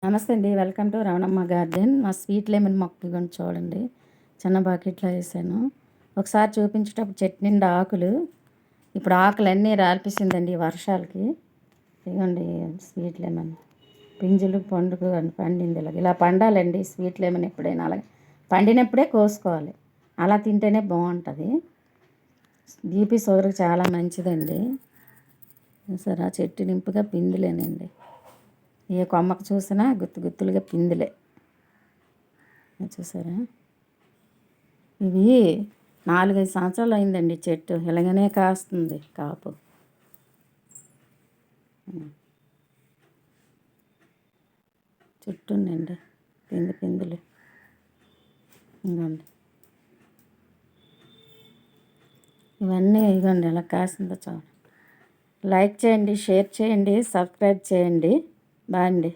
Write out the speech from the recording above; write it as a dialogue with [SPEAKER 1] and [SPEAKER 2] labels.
[SPEAKER 1] నమస్తే అండి. Welcome to Ramanamma garden. మా స్వీట్ లెమన్ మొక్క ఇదిగోండి చూడండి. చిన్న బకెట్లో వేసాను. ఒకసారి చూపించేటప్పుడు చెట్టు నిండా ఆకులు. ఇప్పుడు ఆకులన్నీ రాల్పేసిందండి ఈ వర్షాలకి. ఇదిగోండి స్వీట్ లెమన్ పింజులు పండింది. ఇలా పండాలండి స్వీట్ లెమన్ ఎప్పుడైనా. అలాగే పండినప్పుడే కోసుకోవాలి. అలా తింటేనే బాగుంటుంది. బీపీ షుగర్కి చాలా మంచిదండి. సరే ఆ చెట్టు నింపుగా పిందులేనండి. ఏ కొమ్మకు చూసినా గుత్తులుగా పిందులే. చూసారా, ఇవి 4-5 సంవత్సరాలు అయిందండి చెట్టు. ఇలాగనే కాస్తుంది కాపు. చుట్టూ ఉండండి పిందులు. ఇవ్వండి, ఇవన్నీ ఇవ్వండి ఎలా కాసిందో చూడండి. లైక్ చేయండి, షేర్ చేయండి, సబ్స్క్రైబ్ చేయండి. బాయ్ అండి.